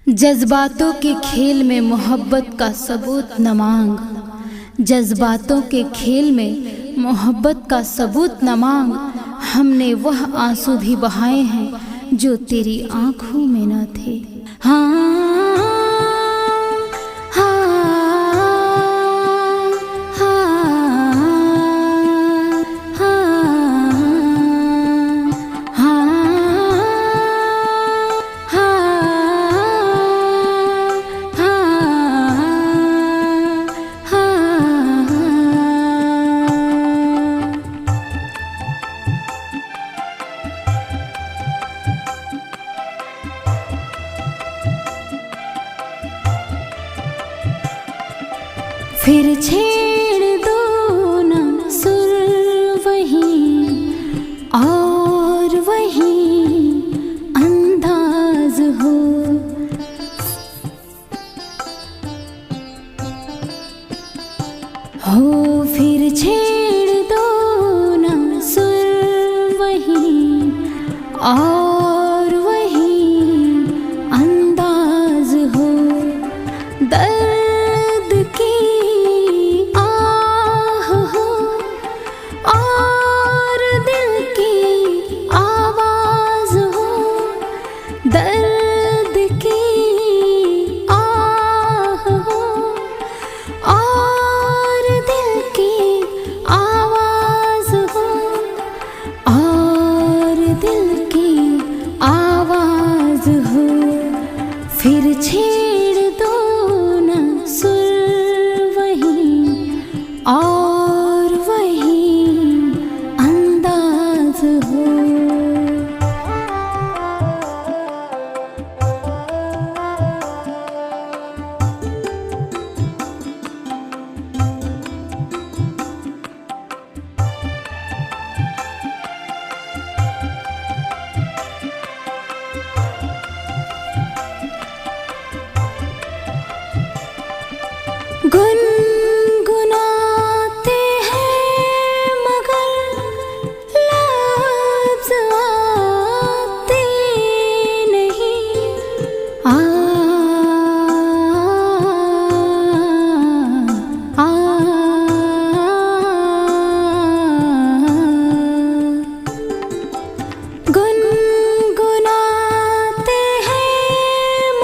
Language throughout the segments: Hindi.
जज्बातों के खेल में मोहब्बत का सबूत न मांग, जज्बातों के खेल में मोहब्बत का सबूत न मांग। हमने वह आंसू भी बहाए हैं जो तेरी आंखों में न थे। फिर छेड़ दो ना सुर वहीं और वहीं अंदाज हो, फिर छेड़ दो ना सुर वहीं और वहीं अंदाज हो। दर्द की दर्द की आह हो और दिल की आवाज़ हो, और दिल की आवाज़ हो। फिर छेड़ दो ना सुर वहीं और वहीं अंदाज हो। गुनगुनाते हैं मगर लफ्ज़ आते नहीं। गुनगुनाते हैं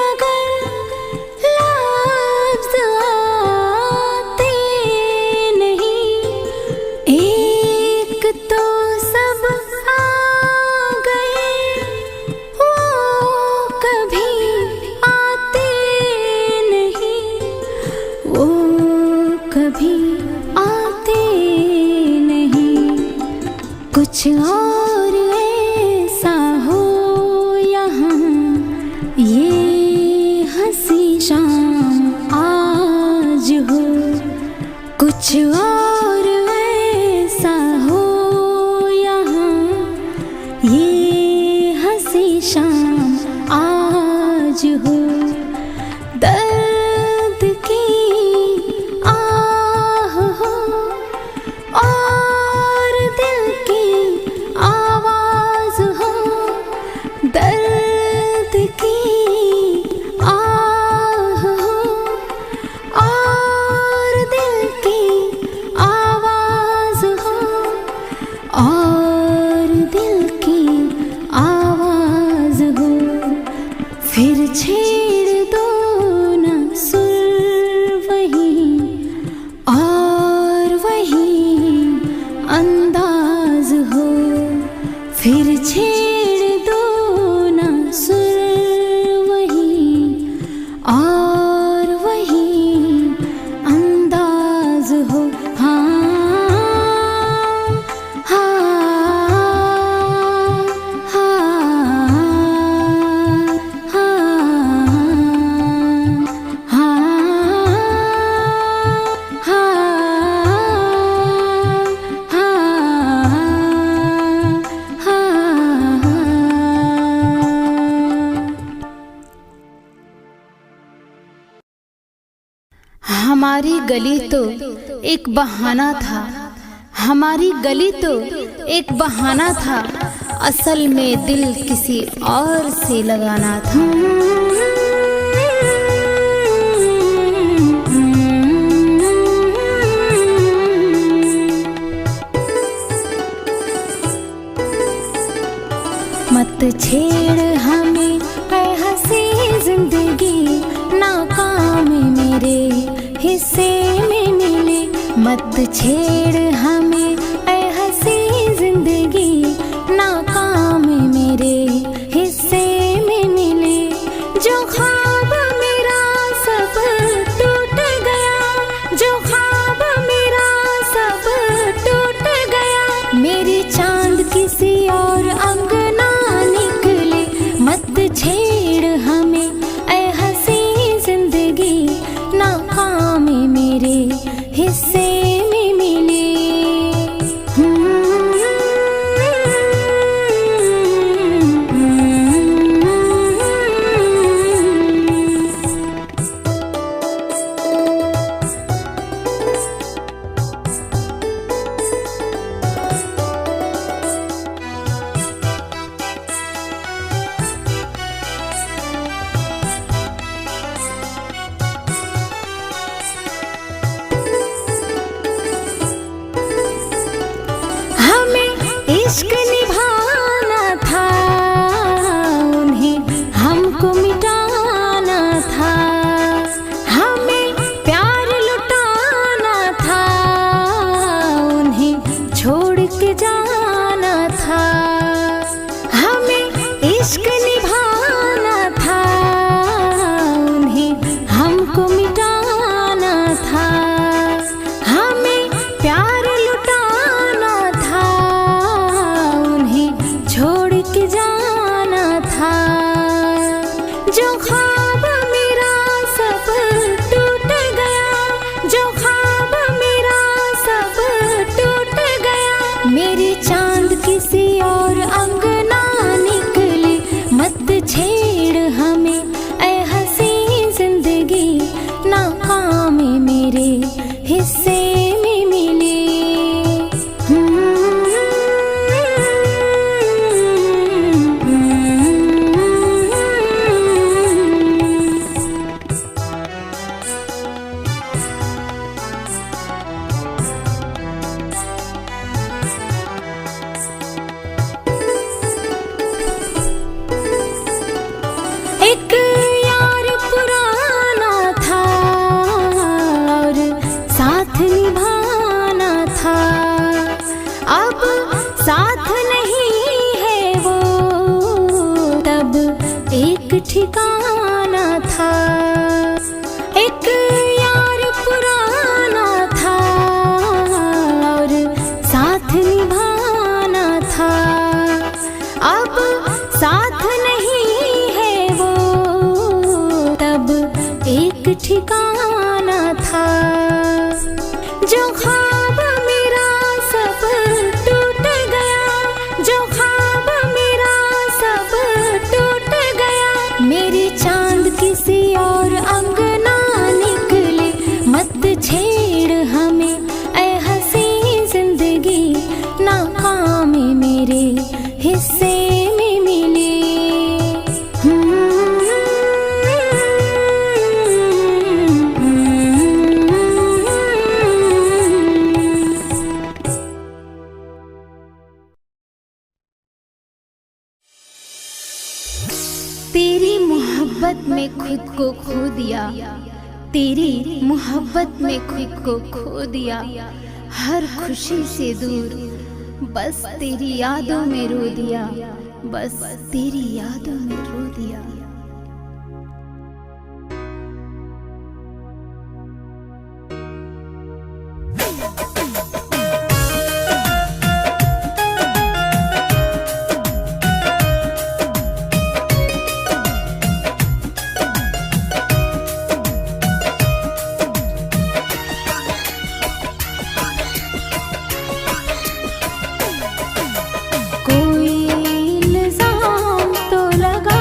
मगर लफ्ज़ कभी आते नहीं। कुछ और ऐसा हो यहाँ ये हंसी शाम आज हो। कुछ और ऐसा हो यहाँ ये हंसी शाम आज हो। दर्द की और दिल की आवाज़ हो, दर्द की आह हो और दिल की आवाज़ हो, और दिल की आवाज़ हो। फिर छेड़ दो ना सुर वहीं और वहीं अंदाज हो। फिर छेड़ दो ना सुर वहीं और वहीं अंदाज हो। हमारी गली तो एक बहाना था, हमारी गली तो एक बहाना था, असल में दिल किसी और से लगाना था। छेड़ हमें ऐ हंसी जिंदगी, नाकाम मेरे हिस्से में मिले। मत छेड़ हमें ऐ हंसी जिंदगी, नाकाम मेरे हिस्से में मिले। जो ख्वाब मेरा सब टूट गया, जो ख्वाब मेरा सब टूट गया। मेरी चांद किसी और अंगना निकले। मत छेड़ हमें ऐ हंसी जिंदगी, नाकाम मेरे हिस्से में मिले। इश्क निभाना था, उन्हें हमको मिटाना था। हमें प्यार लुटाना था, उन्हें छोड़ के जाना था। हमें इश्क निभाना था, उन्हें हमको मिटाना था। हमें प्यार लुटाना था, छोड़ के जाना था। जो ख्वाब मेरा सब टूट गया, जो ख्वाब मेरा सब टूट गया। मेरी चांद किसी और अंगना निकले। मत छेड़ हमें ऐ हंसी जिंदगी, नाकाम मेरे हिस्से में मिले। एक यार पुराना था और साथ निभाना था। अब साथ नहीं है वो, तब एक ठिकाना था। एक यार पुराना था और साथ निभाना था। अब साथ नहीं है वो, तब एक ठिकाना था। जो ख्वाब मेरा सब टूट गया, जो ख्वाब मेरा सब टूट गया। मेरी चांद किसी और अंगना निकले। मत छेड़ हमें ऐ हंसी जिंदगी, नाकाम मेरे हिस्से में मिले। तेरी मोहब्बत में खुद को खो दिया, तेरी मोहब्बत में खुद को खो दिया। हर खुशी से दूर, बस तेरी यादों में रो दिया, बस तेरी यादों में रो दिया। कोई इल्जाम तो लगा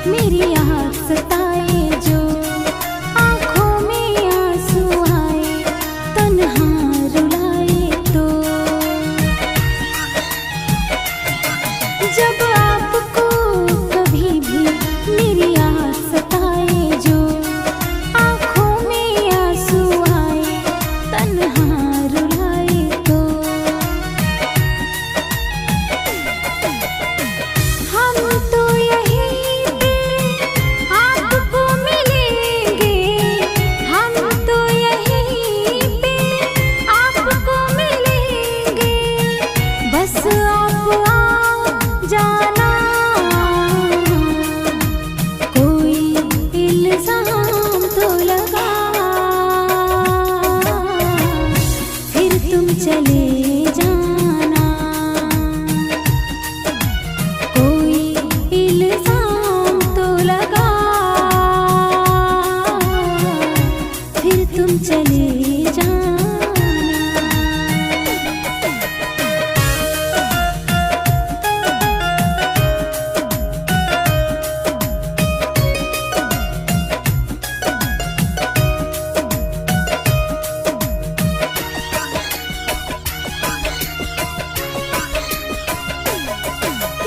मेरी याद सताए जो, आँखों में आंसू आए तन्हा रुलाए तो। जब आपको कभी भी मेरी याद सताए जो, आँखों में आंसू आए तन्हा रुलाए तो। हम तो यहीं पे आपको मिलेंगे, हम तो यहीं पे आपको मिलेंगे, बस आप आ जाना। कोई इल्ज़ाम तो लगा, फिर तुम चले जाना। कोई इल्ज़ाम तो लगा, फिर तुम चले जाना।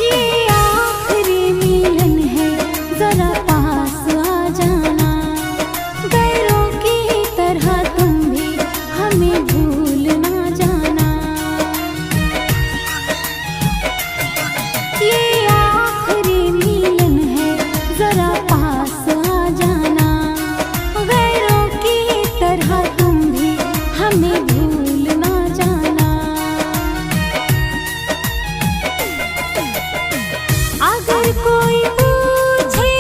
ये आखिरी मिलन है, जरा पास आ जाना। गैरों की तरह तुम भी हमें भूल ना जाना। ये आखिरी मिलन है, जरा पास आ जाना। गैरों की तरह तुम भी हमें भूल ना जाना। अगर कोई पूछे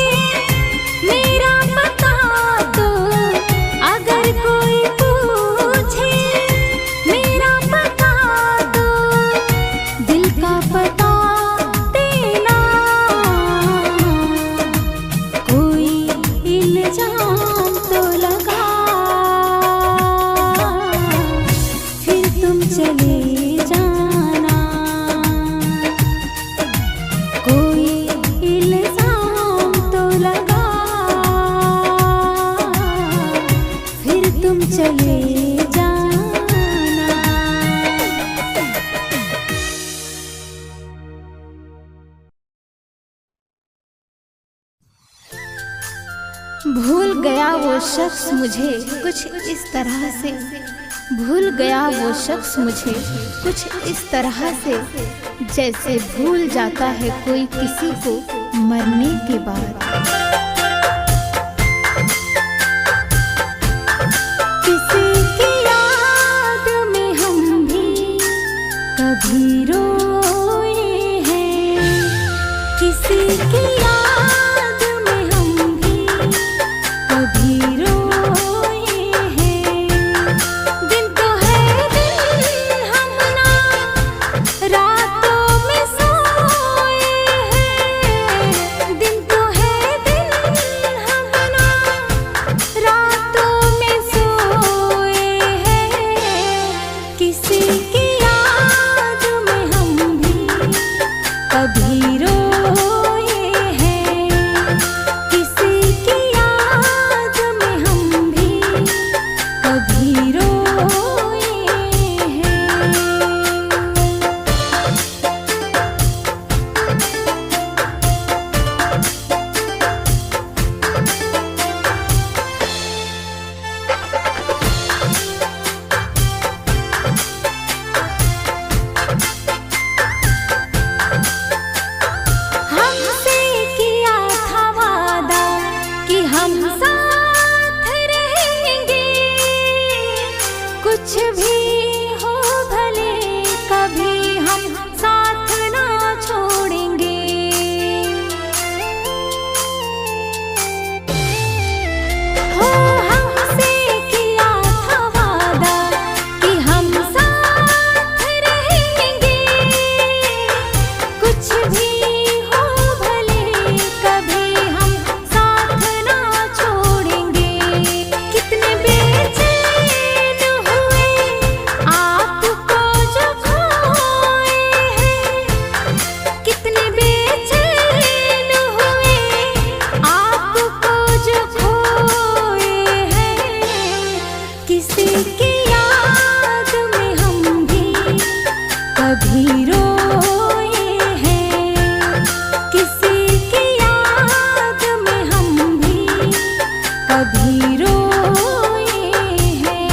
मेरा पता तो, अगर कोई पूछे मेरा पता तो, दिल का पता देना। कोई इल्ज़ाम तो लगा, फिर तुम चले जाना। कोई इल्ज़ाम तो लगा, फिर तुम चले जाना। भूल गया वो शख्स मुझे कुछ इस तरह से, भूल गया वो शख्स मुझे कुछ इस तरह से, जैसे भूल जाता है कोई किसी को मरने के बाद। किसी की याद में हम भी कभी रोए हैं, किसी की याद में हम भी कभी रोए हैं। दिन तो है दिन हम ना रातों में सोए हैं। दिन तो है दिन हम ना रातों में सोए हैं। किसी की याद में हम भी कभी रोए हैं, किसी की याद में कभी रोए हैं।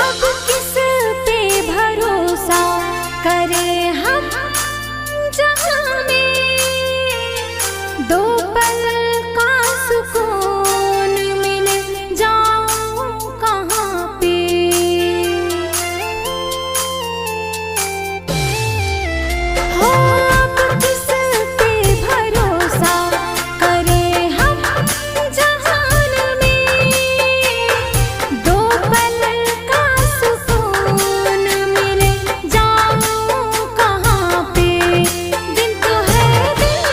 अब किस पे भरोसा करें हम जहाँ में दो पल का सुकून मिल जाऊं कहाँ पे। हो अब किस पे भरोसा करें हम जहान में दो पल का सुकून मिल जाऊं कहाँ पे। दिन तो है दिन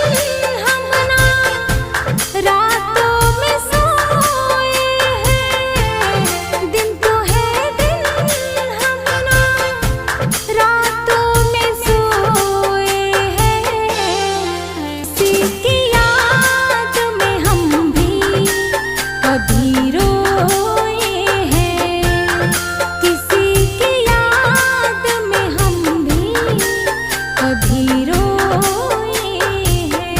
हम ना रातों में सोए हैं। दिन तो है दिन हम ना रातों में सोए हैं। किसी की याद में हम भी कभी रोए हैं। किसी की याद में हम भी कभी रोए हैं।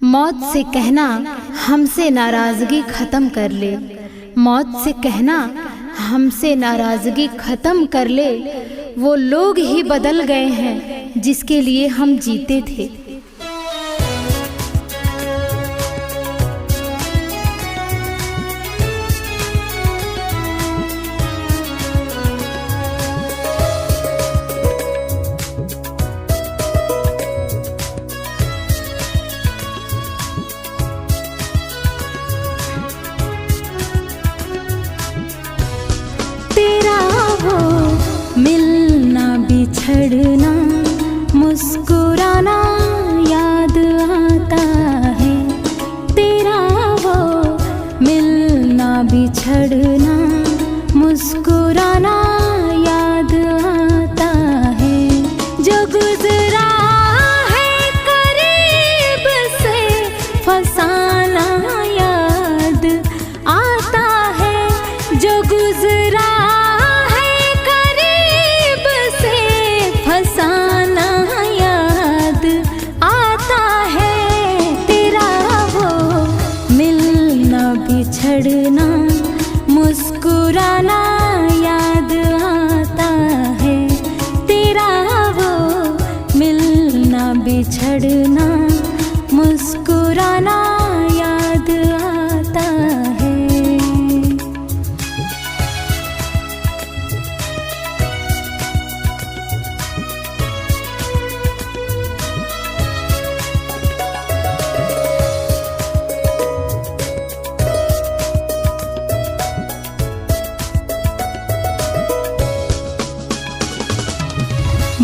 मौत से कहना हमसे नाराजगी खत्म कर ले। मौत से कहना हमसे नाराजगी खत्म कर ले। वो लोग ही बदल गए हैं जिसके लिए हम जीते थे। तेरा वो मिलना बिछड़ना मुस्कुराना याद आता है। तेरा वो मिलना बिछड़ना मुस्कुराना याद आता है। जो गुजरा है करीब से फसाना याद आता है। जो गुजरा है करीब से फसाना याद आता है। तेरा वो मिलना बिछड़ना मुस्कुराना याद आता है। तेरा वो मिलना बिछड़ना मुस्कुराना याद आता है।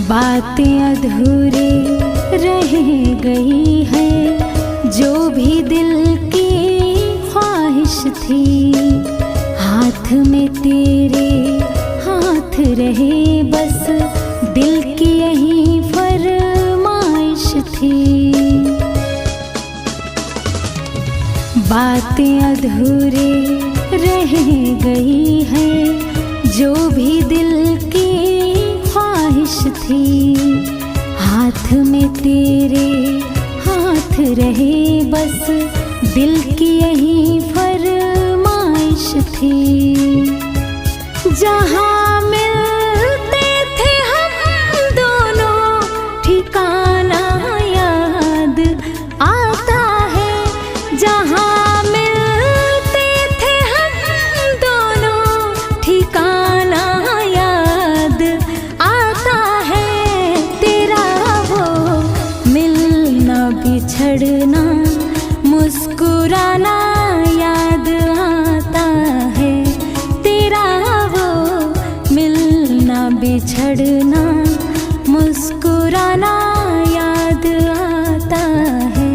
बातें अधूरी रह गई है जो भी दिल की ख्वाहिश थी। हाथ में तेरे हाथ रहे बस दिल की यही फरमाइश थी। बातें अधूरी रह गई है जो भी दिल की ख्वाहिश थी। हाथ में तेरे हाथ रहे बस दिल की यही फरमाइश थी। जहाँ मिलते थे हम दोनों ठिकाना याद आता है। जहाँ मिलते थे हम दोनों ठिकाना याद आता है। तेरा वो मिलना बिछड़ना मुस्कुराना याद आता है। तेरा वो मिलना बिछड़ना मुस्कुराना याद आता है।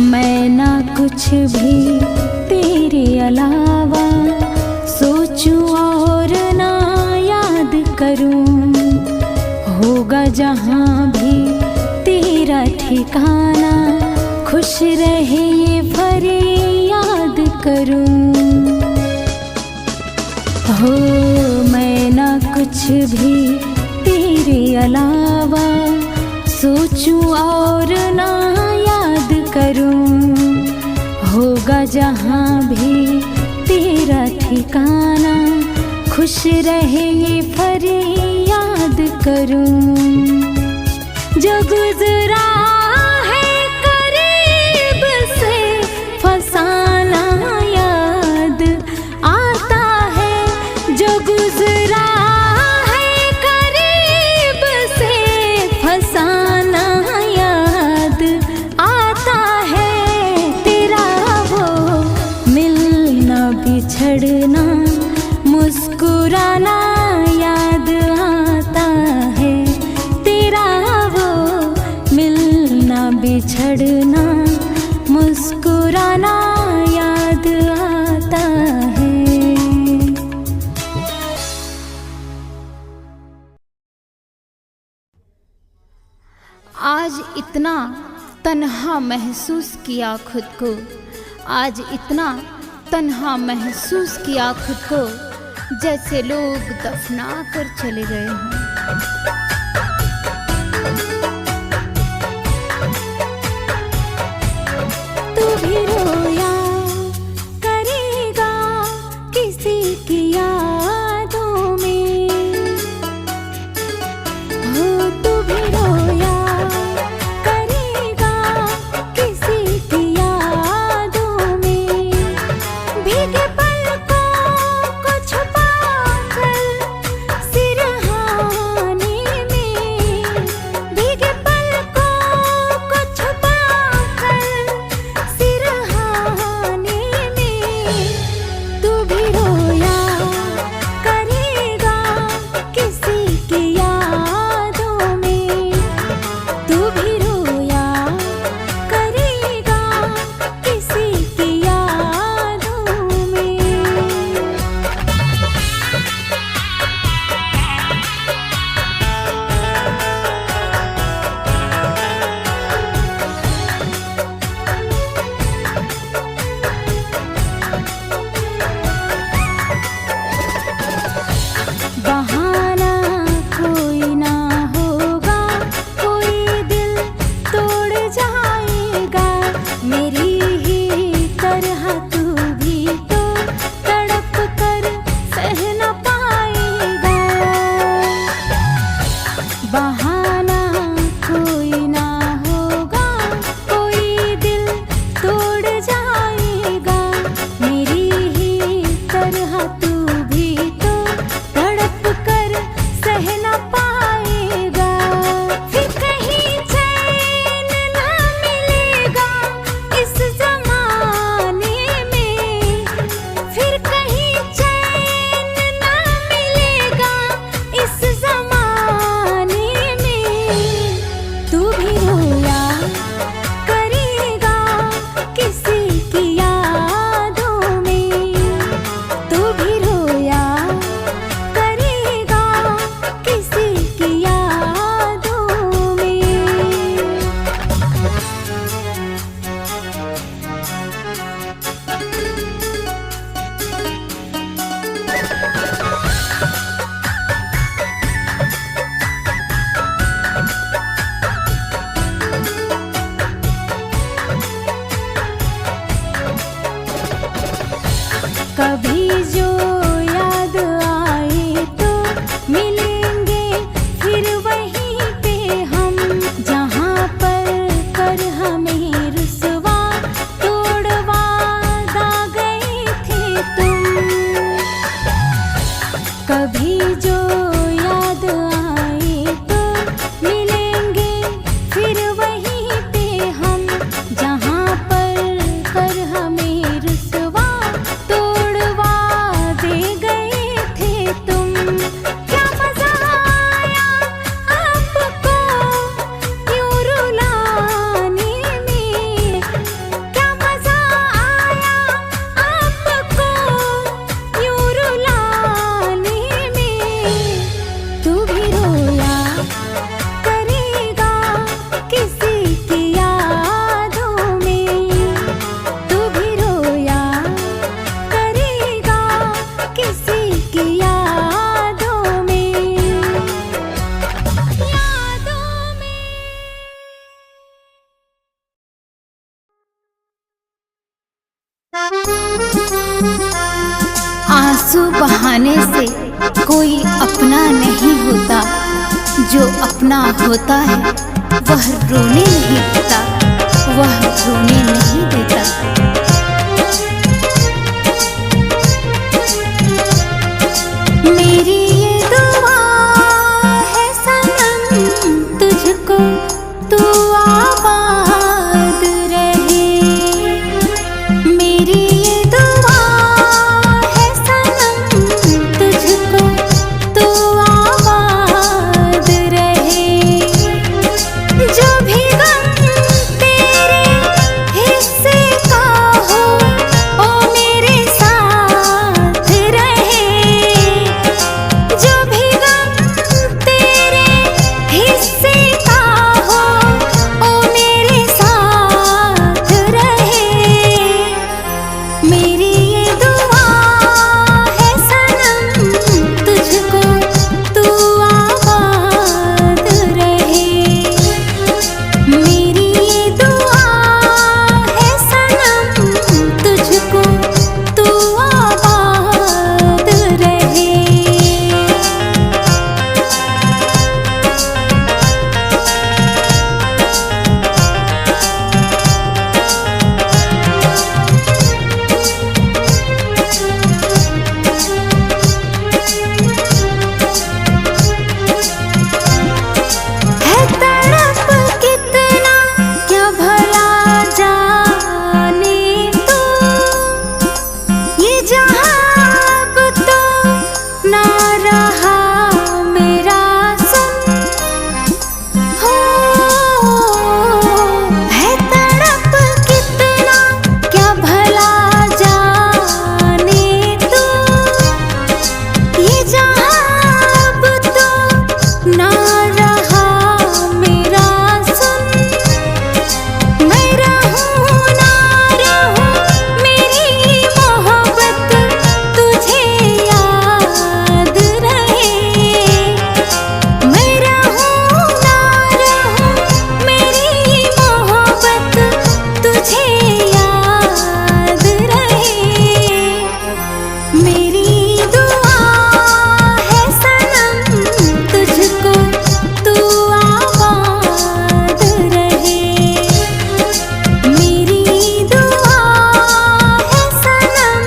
मैं ना कुछ भी तेरे अलावा सोचूं और ना याद करूं। होगा जहाँ भी तेरा ठिकाना, खुश रहे ये फरियाद करूं। हो मैं ना कुछ भी तेरे अलावा सोचूं और ना याद करूं। होगा जहाँ भी तेरा ठिकाना, खुश रहे ये फरियाद करूं। जो गुजरा है करीब से फसाना याद आता है। जो गुजरा है करीब से फसाना याद आता है। तेरा वो मिलना बिछड़ना मुस्कुराना याद आता है। तेरा वो मिलना बिछड़ना मुस्कुराना याद आता है। आज इतना तन्हा महसूस किया खुद को, आज इतना तन्हा महसूस किया खुद को, जैसे लोग दफना कर चले गए हों। तू भी रोया करेगा किसी की यादों में। हो तू भी रोया करेगा किसी की यादों में। भीगे पलकों को छुपा कर सिरहाने आंसू बहाने से कोई अपना नहीं होता, जो अपना होता है वह रोने नहीं देता, वह रोने नहीं देता। मेरी ये दुआ है सनम तुझको, तू आबाद रहे। मेरी ये दुआ है सनम तुझको, तू आबाद रहे। जो भी गम तेरे हिस्से का हो ओ मेरे साथ रहे। जो भी गम तेरे हिस्से का हो ओ मेरे साथ रहे। मेरी ये दुआ है सनम तुझको, तू आबाद रहे। मेरी ये दुआ है सनम तुझको, तू आबाद रहे। है तड़प कितना क्या भला जाने तू, ये जहां अब तो ना रहा मेरा सुन हो। है तड़प कितना क्या भला जाने तू, ये जहां अब तो ना रहा मेरा सुन। मैं रहूं ना रहूं मेरी मोहब्बत तुझे याद रहे। मैं रहूं ना रहूं मेरी मोहब्बत तुझे याद रहे। मेरी दुआ है सनम तुझको, तू आबाद रहे। मेरी दुआ है सनम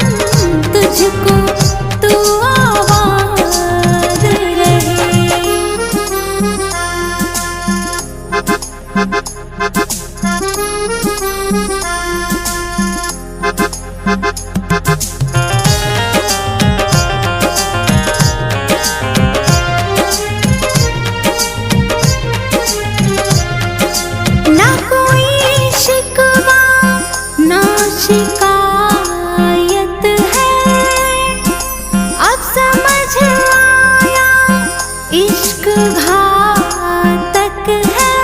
तुझको, तू आबाद रहे। ना कोई शिकवा ना शिकायत है, अब समझ आया इश्क घातक है।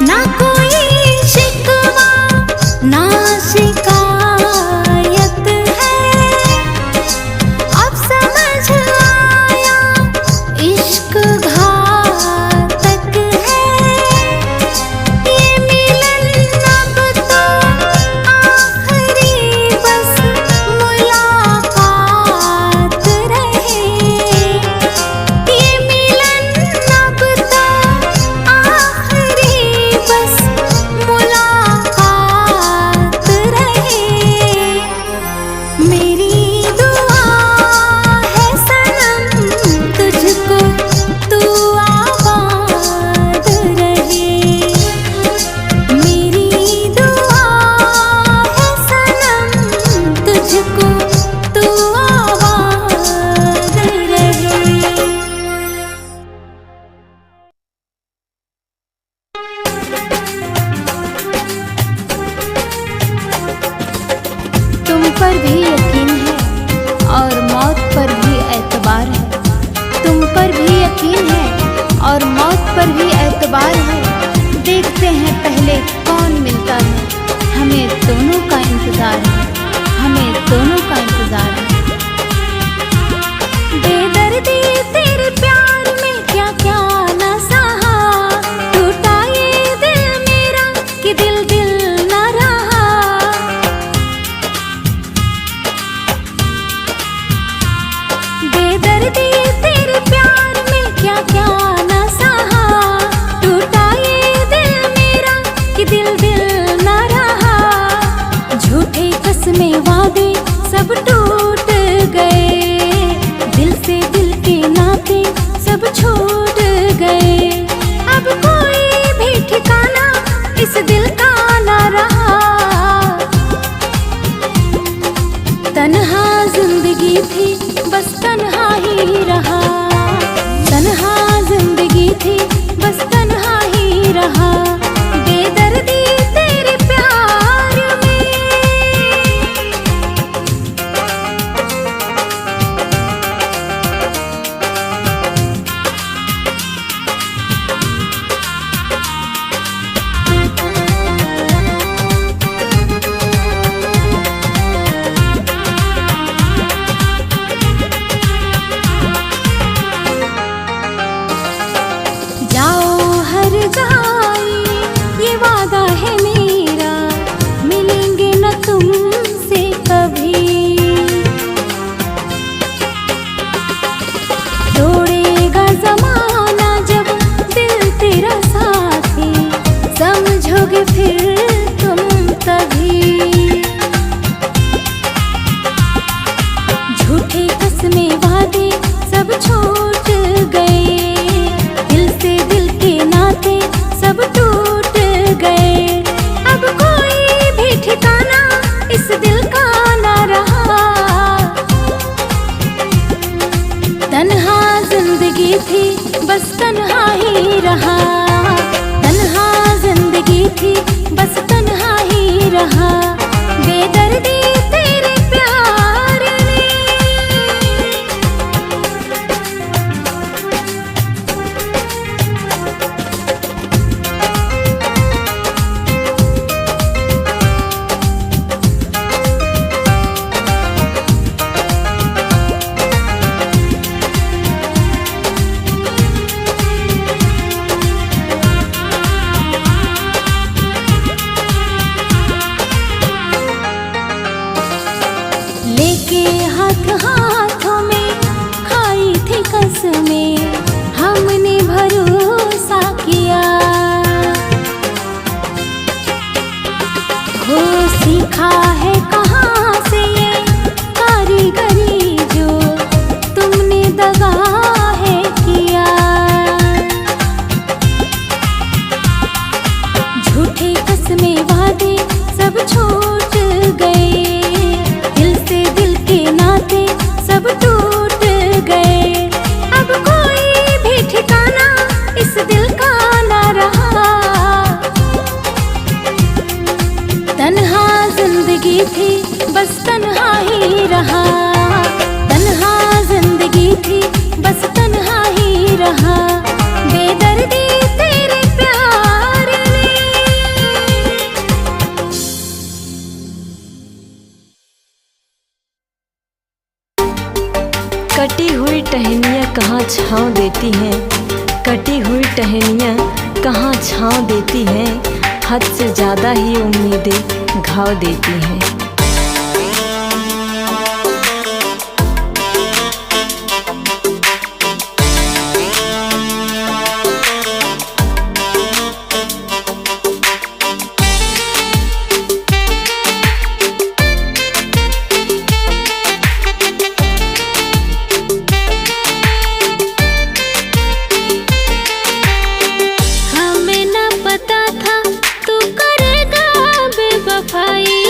ना कोई शिकवा ना शिकायत है, अब समझ आया इश्क घातक है। ये मिलन अब तो आखिरी बस मुलाकात रहे। ये मिलन अब तो आखिरी बस मुलाकात रहे। मेरी दुआ है सनम तुझको, तू आबाद रहे। मेरी दुआ है सनम तुझको, तू आबाद रहे। तुम पर भी यकीन है और मौत पर भी एतबार है। तुम पर भी यकीन है और मौत पर भी एतबार है। देखते हैं पहले कौन मिलता है, हमें दोनों का इंतजार है, हमें दोनों का इंतजार है। बेदर्दी तेरे प्यार में क्या क्या न सहा, टूटा ये दिल मेरा कि दिल दिल न रहा। सब छूट गए। अब कोई भी ठिकाना इस दिल का ना रहा। तन्हा जिंदगी थी बस तन्हा ही रहा। तन्हा जिंदगी थी बस तन्हा ही रहा। बेदर्दी तेरे प्यार में। जाओ हर जाए ये वादा है मेरा, मिलेंगे न तुमसे कभी। तोड़ेगा जमाना जब दिल तेरा साथी, समझोगे फिर तुम तभी। झूठे कसमें वादे सब छूट गए। दिल से दिल के नाते सब टूट गए। अब कोई भी ठिकाना इस दिल का ना रहा। तन्हा जिंदगी थी बस तन्हा ही रहा। तन्हा जिंदगी थी बस तन्हा ही रहा। बेदर्दी तेरे प्यार ने। लेके हाथ हाथों में खाई थी कसमें, हमने भरोसा किया। हो सीखा है कहाँ से ये कारीगरी जो तुमने दगा है किया। झूठे कसमें वादे सब छूट गए। दिल से दिल के नाते सब टूट गए। अब कोई भी ठिकाना इस दिल का ना रहा। तन्हा जिंदगी थी बस तन्हा ही रहा। तन्हा जिंदगी थी बस तन्हा ही रहा। बेदर्दी तेरे प्यार ने। कटी हुई टहनियाँ कहाँ छाँव देती हैं। कटी हुई टहनियाँ कहाँ छाँव देती हैं। हद से ज़्यादा ही उम्मीदें घाव देती हैं। हमें न पता था तू करेगा बेवफाई।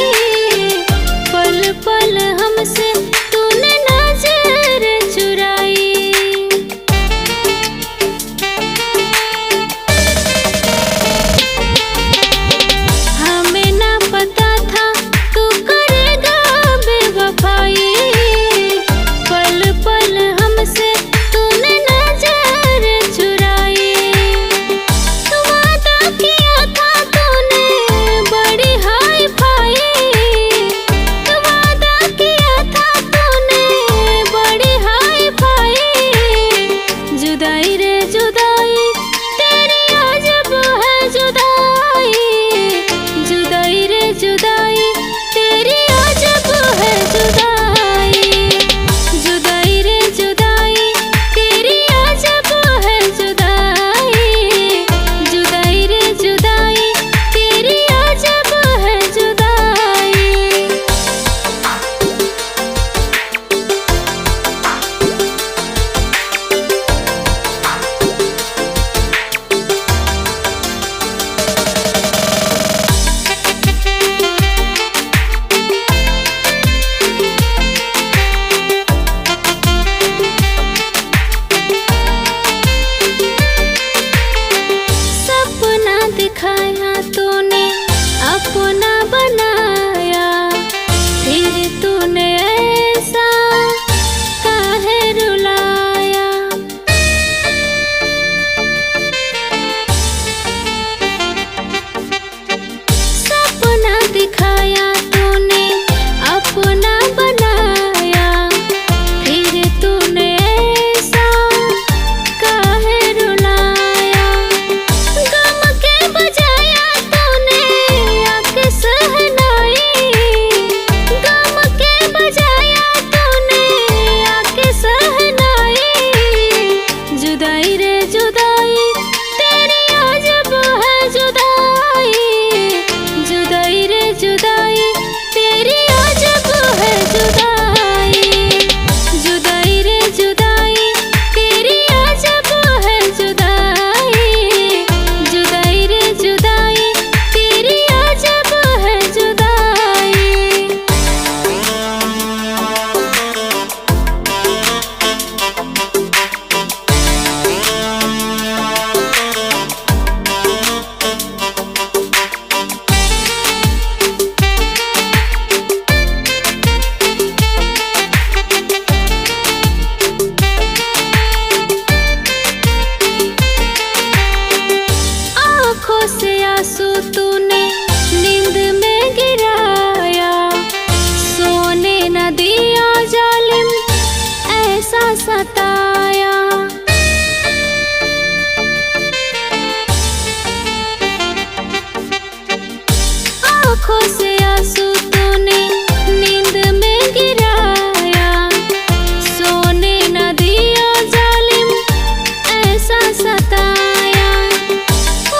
सताया।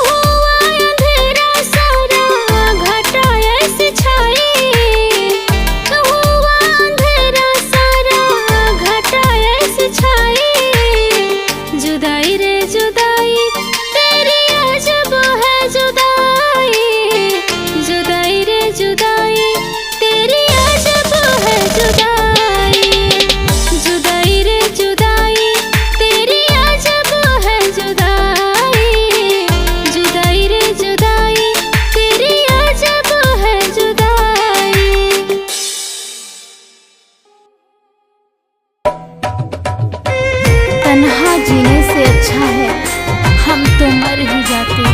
हुआ अंधेरा सारा घटा ऐसे छाई, हुआ अंधेरा सारा घटा ऐसे छाई। जुदाई रे जुदाई तेरी अजब है जुदाई, जुदाई रे जुदाई तेरी अजब है जुदाई, जुदाई रे जुदाई तेरी अजब है जुदाई, जुदाई रे जुदाई तेरी अजब है जुदाई। तन्हा जीने से अच्छा है हम तो मर ही जाते,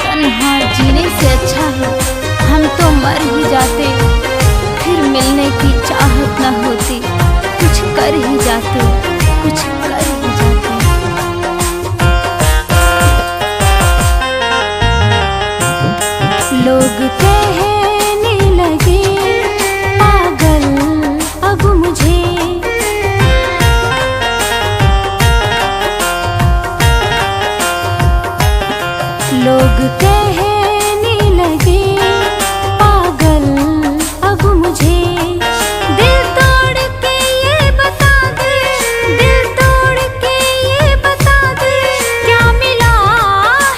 तन्हा जीने से अच्छा है हम तो मर ही जाते। फिर मिलने की चाहत न होती, कुछ कर ही जाते, कुछ कर ही जाते। लोग कहने लगे पागल अब मुझे, लोग कहने लगे पागल अब मुझे। दिल तोड़ के ये बता दे, दिल तोड़ के ये बता दे क्या मिला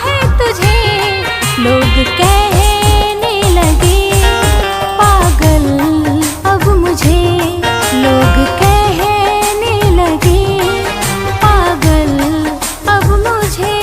है तुझे। लोग कहने लगे पागल अब मुझे, लोग कहने लगे पागल अब मुझे।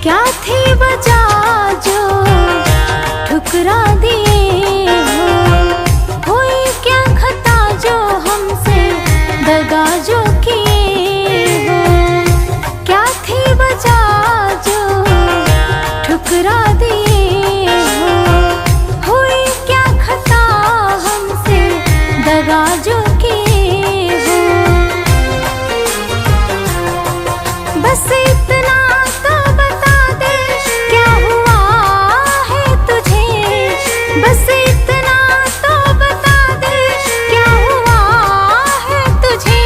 क्या थी वजह जो ठुकरा दिए हो, हुई क्या खता जो हमसे दगा जो किए हो। क्या थी वजह जो ठुकरा दिए हो, हुई क्या खता हमसे दगा जो किए हो। बस इतना तो बता दे क्या हुआ है तुझे, बस इतना तो बता दे क्या हुआ है तुझे।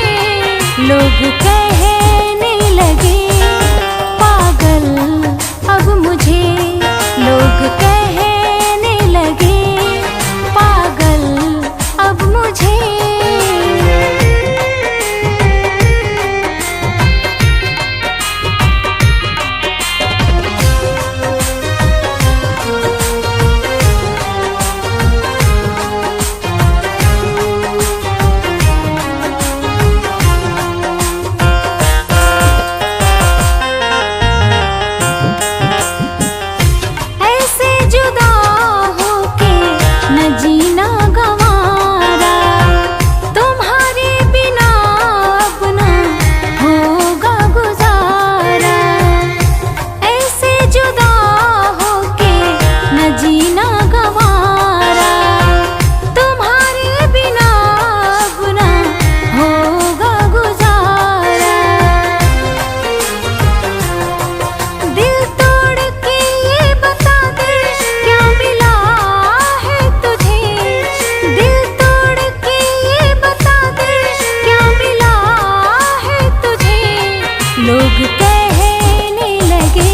लोग कहने लगे पागल अब मुझे, लोग कहने लगे पागल अब मुझे। ऐसे जुदा होके न जीना गंवारा, तुम्हारे बिना अपना होगा गुजारा। ऐसे जुदा होके न जीना गंवारा, तुम्हारे बिना अपना होगा गुजारा। दिल तोड़ के ये बता दे क्या मिला है तुझे, दिल तोड़ के ये बता दे क्या मिला है तुझे। लोग कहने लगे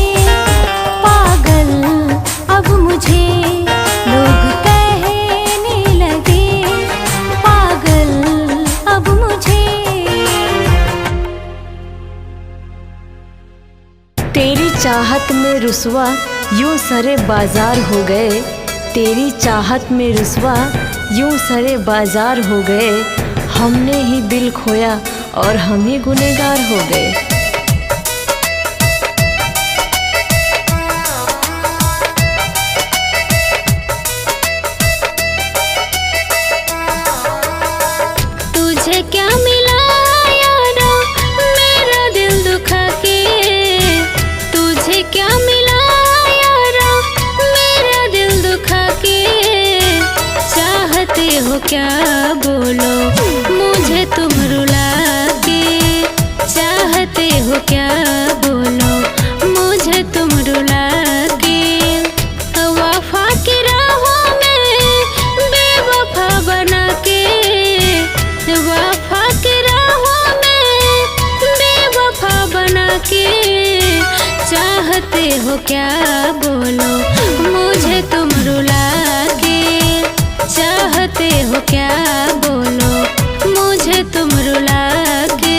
पागल अब मुझे, लोग कहने लगे पागल अब मुझे। तेरी चाहत में रुसवा यूं सरे बाजार हो गए, तेरी चाहत में रुसवा यूं सरे बाजार हो गए। हमने ही दिल खोया और हम ही गुनहगार हो गए। तुझे क्या मिला यारा मेरा दिल दुखा के, तुझे क्या मिला यारा क्या बोलो, मुझे तुम रुला के चाहते हो क्या बोलो, मुझे तुम रुला के।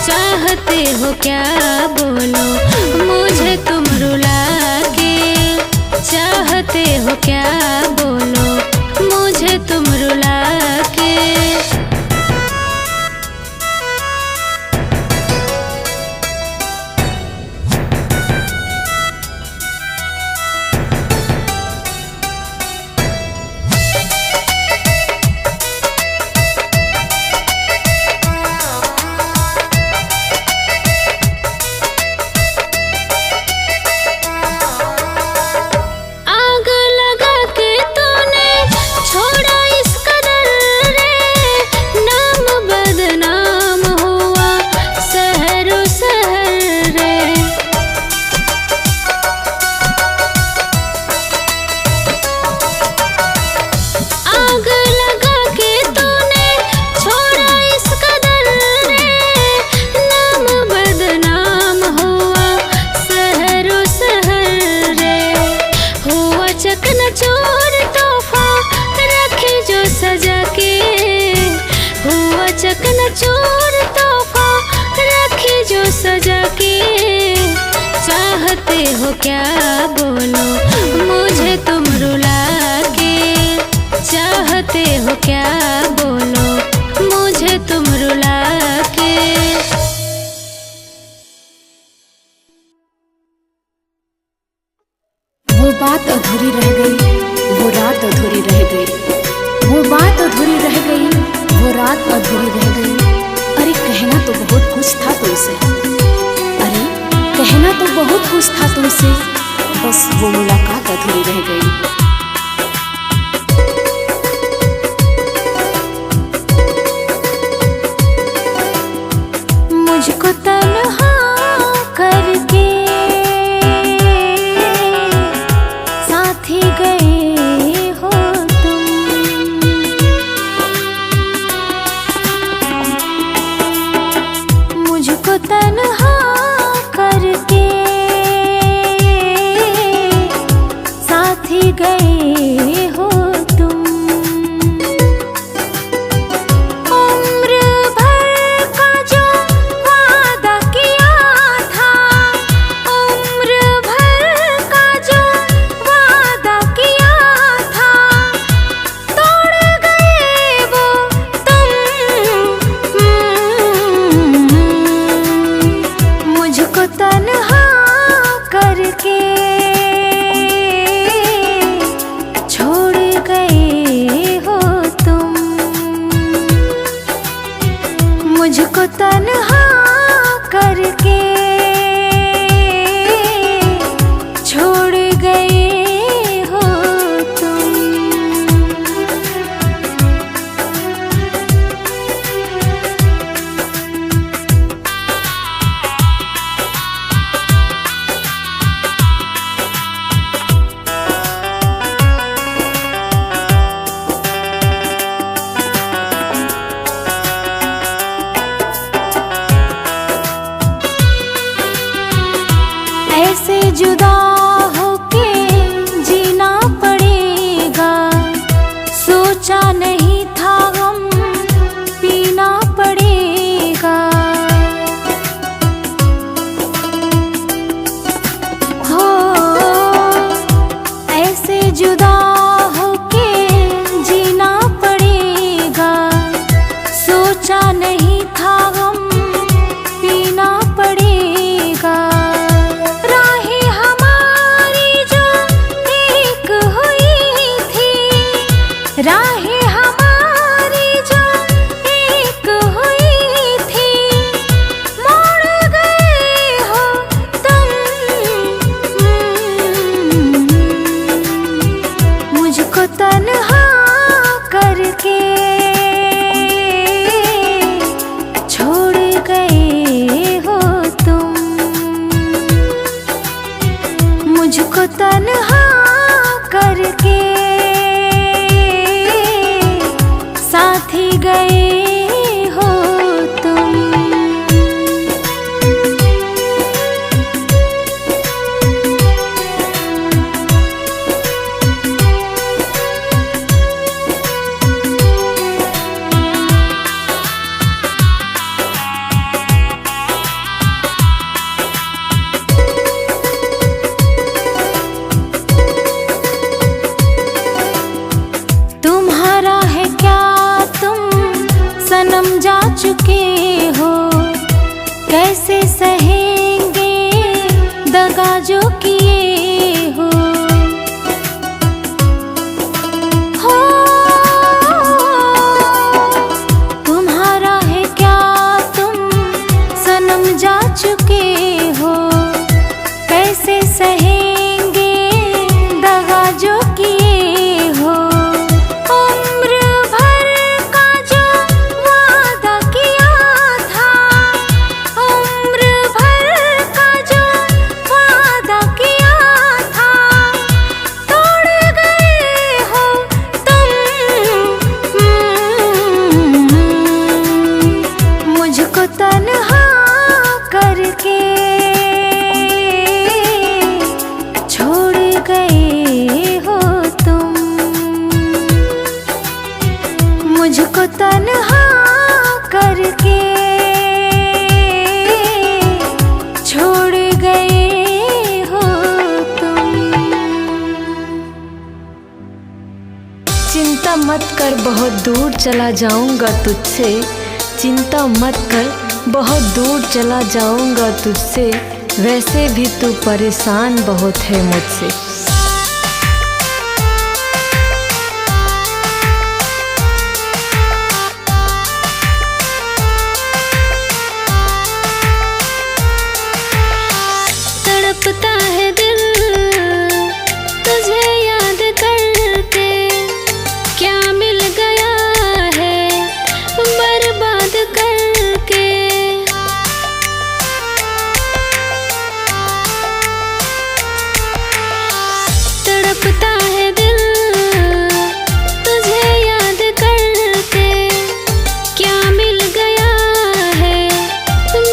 चाहते हो क्या बोलो, मुझे तुम रुला के चाहते हो क्या बोलो, मुझे तुम रुला के। चकनाचूर तोहफा रखी जो सजा के, चाहते हो क्या बोलो, मुझे तुम रुला के चाहते हो क्या बोलो, मुझे तुम रुला के। वो बात अधूरी रह गई, वो रात अधूरी रह गई, वो बात अधूरी रह गई, वो रात अधूरी रह गई। अरे कहना तो बहुत कुछ था तुमसे, अरे कहना तो बहुत कुछ था तुमसे, बस वो मुलाकात अधूरी रह गई। मुझको तन्हा करके साथी गए हो तुम, मुझको तन्हा करके साथी गए हो तुम। उम्र भर का जो वादा किया था, उम्र भर का जो वादा किया था, तोड़ गए वो तुम। मुझको तन्हा करके छोड़ गए हो तुम, मुझको तन्हा करके छोड़ गए हो तुम। ऐसे जुदा होके जीना पड़ेगा, सोचा नहीं था हम पीना पड़ेगा। चुके हो, कैसे सहेंगे दगा जो किए हो। उम्र भर का जो वादा किया था, उम्र भर का जो वादा किया था, तोड़ गए हो तुम। मुझको तन्हा करके छोड़ गए हो तुम। मुझको तन्हा करके छोड़ गए हो तुम। चिंता मत कर, बहुत दूर चला जाऊंगा तुझसे। चिंता मत कर, बहुत दूर चला जाऊंगा तुझसे। वैसे भी तू परेशान बहुत है मुझसे। तड़पता है दिल तुझे याद करके, क्या मिल गया है बर्बाद करके। तड़पता है दिल तुझे याद करके, क्या मिल गया है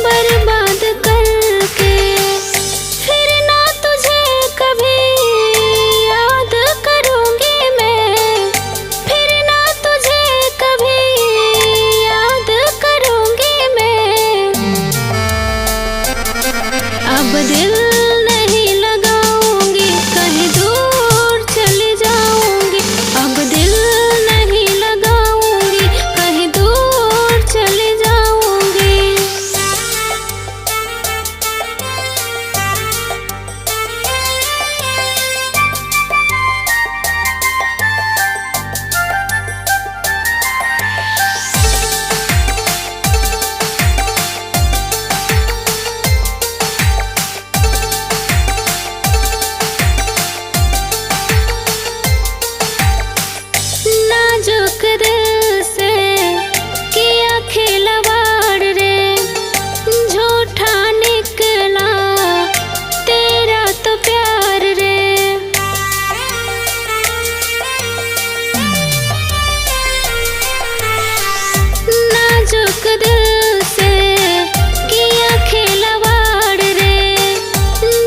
बर्बाद करके। फिर ना तुझे कभी याद करूंगी मैं, फिर ना तुझे कभी याद करूंगी मैं। अब दिल नहीं लगाऊंगी, कहीं दूर चली जाऊंगी। अब दिल नहीं लगाऊंगी, कहीं दूर चली जाऊंगी। नाजुक दिल से किया खिलवाड़ रे, झूठा निकला तेरा तो प्यार रे। नाजुक दिल से किया खिलवाड़ रे,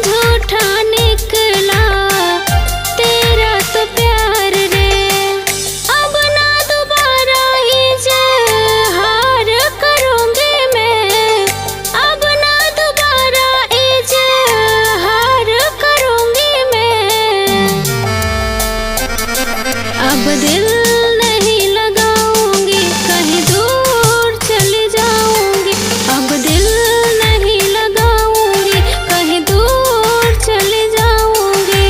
झूठा निकला तेरा तो प्यार रे। अब ना दोबारा इजहार करूंगी मैं, अब ना दोबारा इजहार करूंगी मैं। अब दिल नहीं लगाऊंगी, कहीं दूर चली जाऊंगी। अब दिल नहीं लगाऊंगी, कहीं दूर चली जाऊंगी।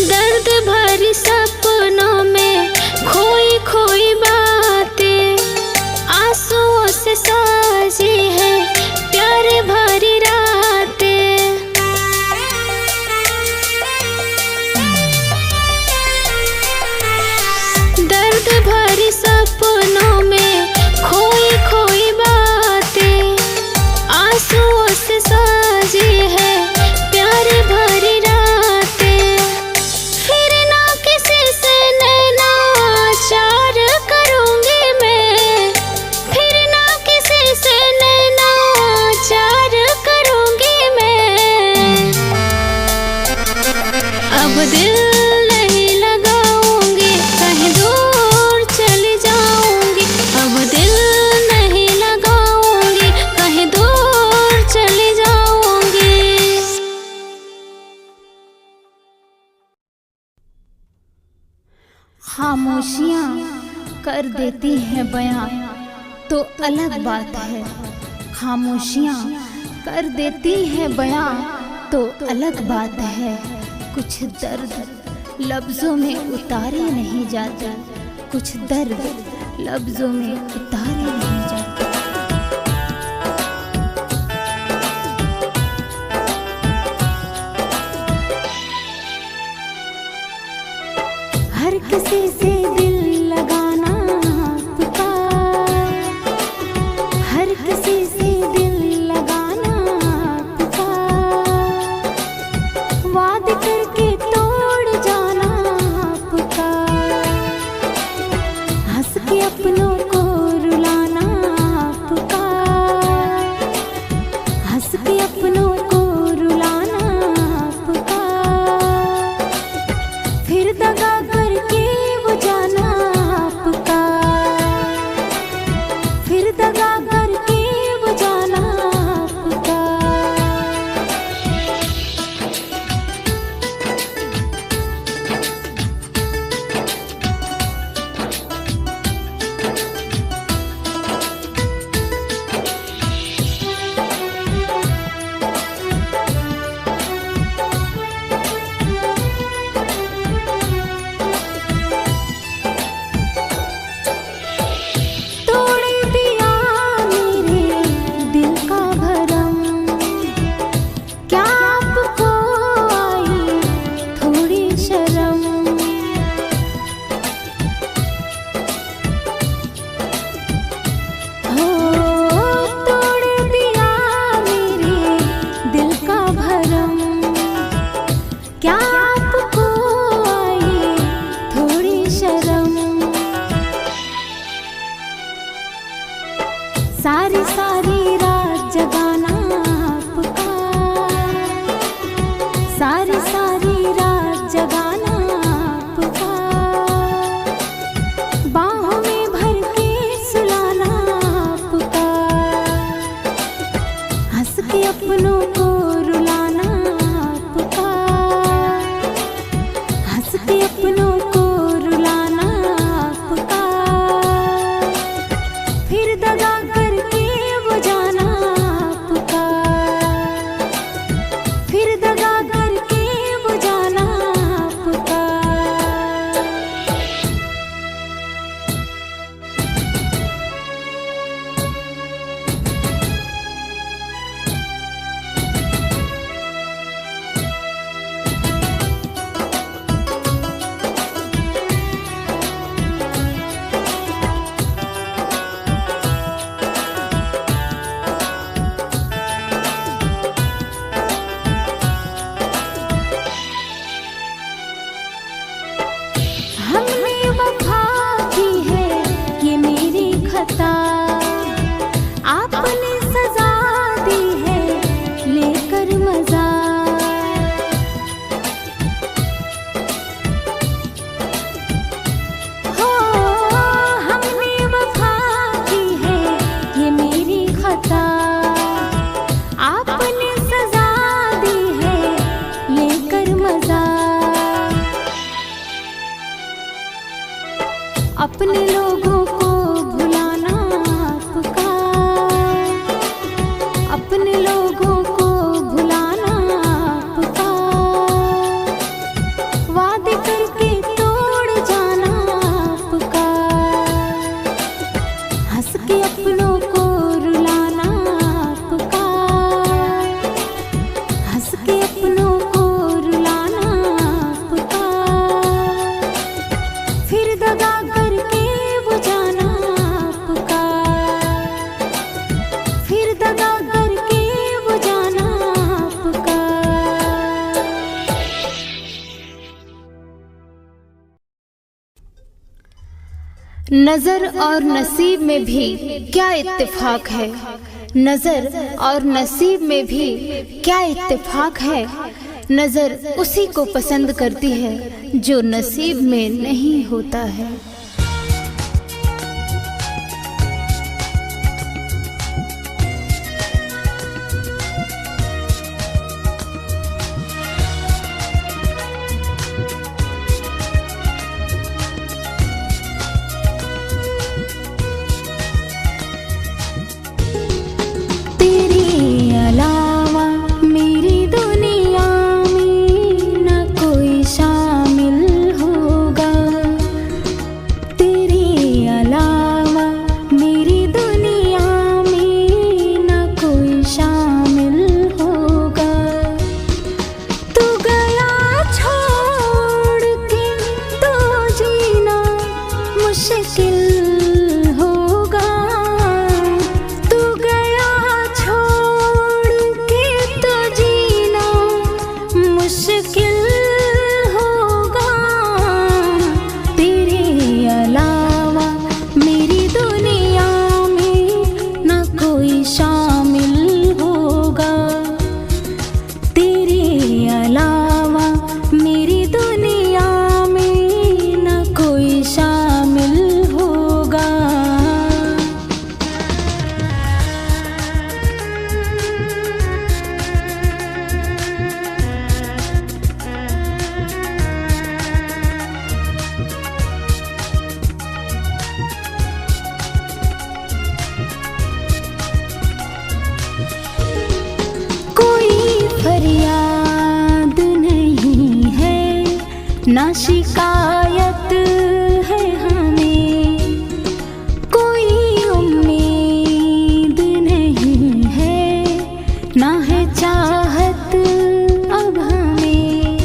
दर्द भरी सपनों में खोई खोई बातें, आंसुओं से साजी है प्यार भरी रातें। दर्द भरी सपनों में खोई खोई बातें, आंसुओं से साजी है प्यार भरी रातें। फिर ना किसी से नैना चार करूंगी मैं, फिर ना किसी से नैना चार करूंगी मैं। अब दिल नहीं लगाऊंगी, कहीं दूर चली जाऊंगी। खामोशियाँ कर देती हैं बयां तो अलग बात है। खामोशियाँ कर देती हैं बयां तो अलग बात है। कुछ दर्द लफ्ज़ों में उतारे नहीं जाते, कुछ दर्द लफ्ज़ों में उतारे नहीं जाते। हर किसी से दिल लगाना पुकार, हर किसी से दिल लगाना पुकार, वादे करके तोड़ जाना पुकार, हंस के अपनों को रुलाना पुकार, हंस के अपनों को रुलाना पुकार, फिर दगा करके वो जाना पुकार, फिर दगा करके वो जाना पुकार। तोड़ दिया मेरे दिल का भरम, क्या आपको आई थोड़ी शर्म? हो तोड़ दिया मेरे दिल का भरम, क्या आपको आई थोड़ी शर्म? सारी सारी रात जगाना पुकार, सारी सारी रात जगाना पुकार, बाहों में भर के सुलाना पुकार, हंस के अपनों को रुलाना पुकार, हंस के अपनों को रुलाना पुकार, फिर दगा करके वो जाना पुकार, फिर दगा करके वो जाना पुकार। हमने वफा की है ये मेरी खता, आपने सजा दी है लेकर मजा। हो हमने वफा की है ये मेरी खता, आपने सजा दी है लेकर मजा। अपने लोगों को भुलाना पुकार, अपने लोगों को भुलाना पुकार, वादे करके तोड़ जाना पुकार, हंस के अपनों को रुलाना पुकार, हंस के अपनों को रुलाना पुकार, फिर दगा करके वो जाना पुकार, फिर दगा करके वो जाना पुकार। नजर और नसीब में भी क्या इत्तेफाक है, नजर और नसीब में भी क्या इत्तेफाक है। नजर उसी को पसंद करती है जो नसीब में नहीं होता है। ना शिकायत है हमें, कोई उम्मीद नहीं है, ना है चाहत अब हमें,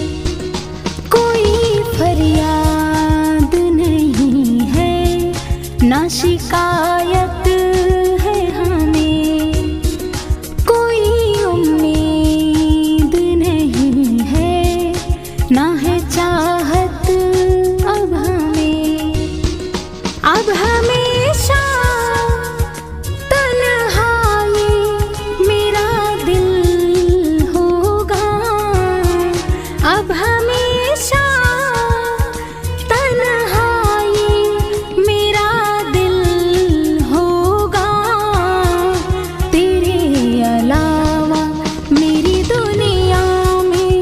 कोई फरियाद नहीं है, ना शिकायत है हमें, कोई उम्मीद नहीं है, ना है चाहत अब हमें। अब हमेशा तन्हाई मेरा दिल होगा, अब हमेशा तन्हाई मेरा दिल होगा, तेरे अलावा मेरी दुनिया में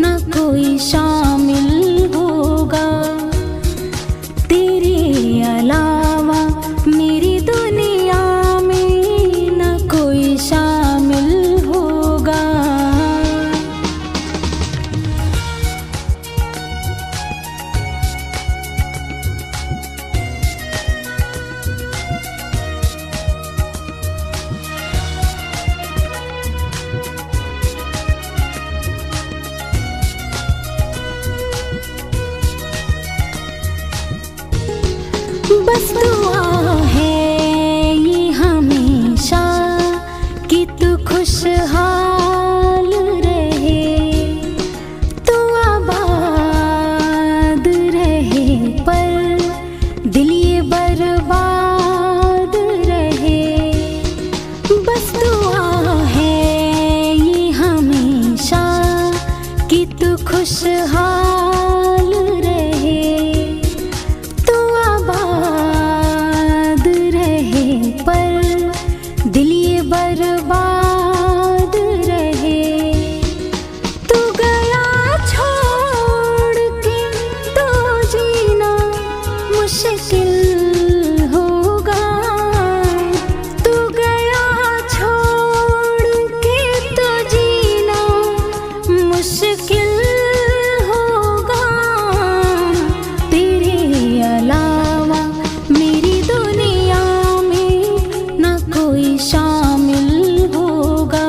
न कोई शामिल होगा, तेरे अलावा मेरी दुनिया में न कोई शामिल होगा। बस दुआ है ये हमेशा कि तू खुशहाल रहे, तू आबाद रहे, पर दिल ये बर्बाद रहे। बस दुआ है ये हमेशा कि तू खुशहाल रहे, तू आबाद रहे, पर दिल ये बर्बाद रहे। तू गया छोड़ के तो जीना मुश्किल होगा, तू गया छोड़ के तो जीना मुश्किल होगा, तेरे अलावा मेरी दुनिया में न कोई शामिल होगा,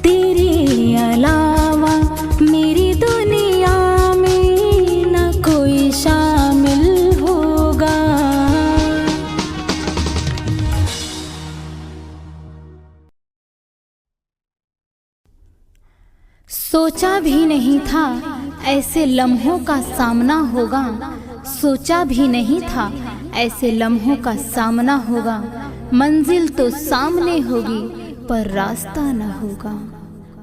तेरे अलावा मेरी दुनिया में न कोई शामिल होगा। सोचा भी नहीं था ऐसे लम्हों का सामना होगा, सोचा भी नहीं था ऐसे लम्हों का सामना होगा। मंजिल तो सामने होगी पर रास्ता न होगा,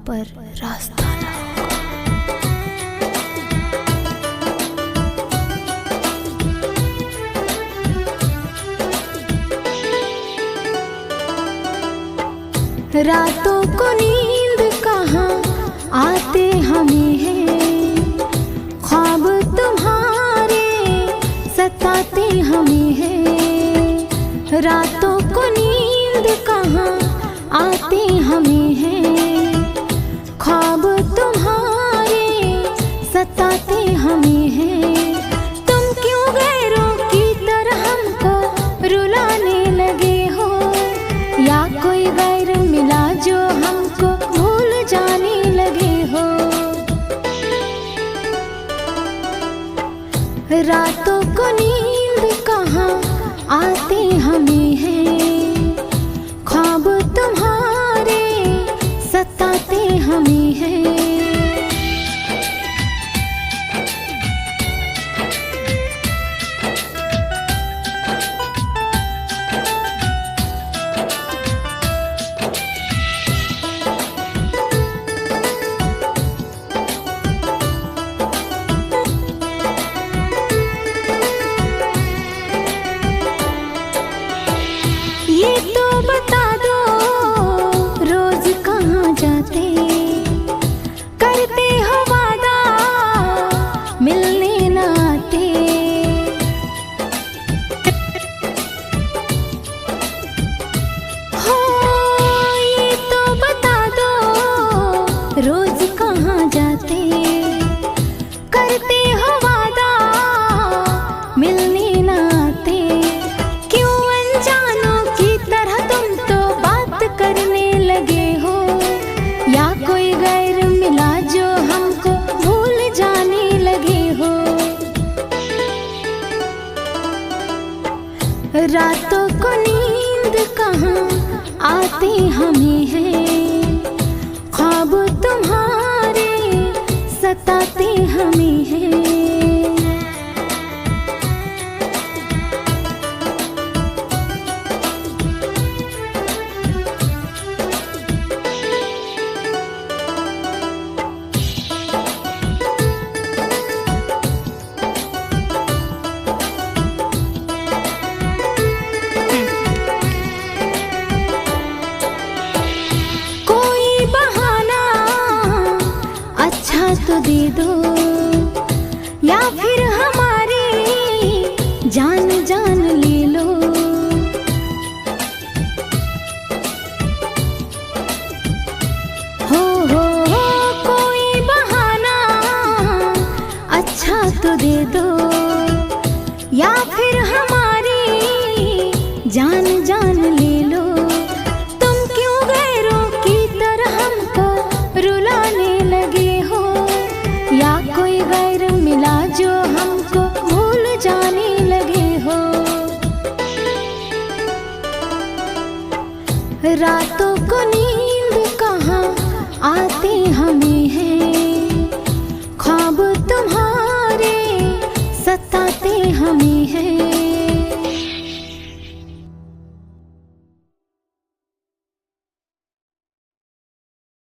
पर रास्ता न होगा। रातों को नींद कहाँ आते हमें हैं, ख्वाब तुम्हारे सताते हमें हैं। रातों को नींद कहाँ आते हमें हैं, ख्वाब तुम्हारे सताते हमें हैं। तुम क्यों गैरों की तरह हमको रुलाने लगे हो, या कोई गैर मिला जो हमको भूल जाने लगे हो। रातों को नींद कहाँ आते हमें हैं, ख्वाब तुम्हारे सताते हमें हैं। करते हो वादा मिलने न आते, क्यों अनजानों की तरह तुम तो बात करने लगे हो, या कोई गैर मिला जो हमको भूल जाने लगे हो। रातों को नींद कहाँ आती हमें है, ख्वाब तुम्हारे सताते हमें है। तो दे दो, या फिर हमारी जान जान ले लो। हो कोई बहाना अच्छा तो दे दो, या फिर हमारी जान जान ले लो। तुम क्यों गैरों की तरह हमको रुलाने लगे हो, या कोई गैर मिला जो हमको भूल जाने लगे हो। रातों को नींद कहाँ आती हमें है,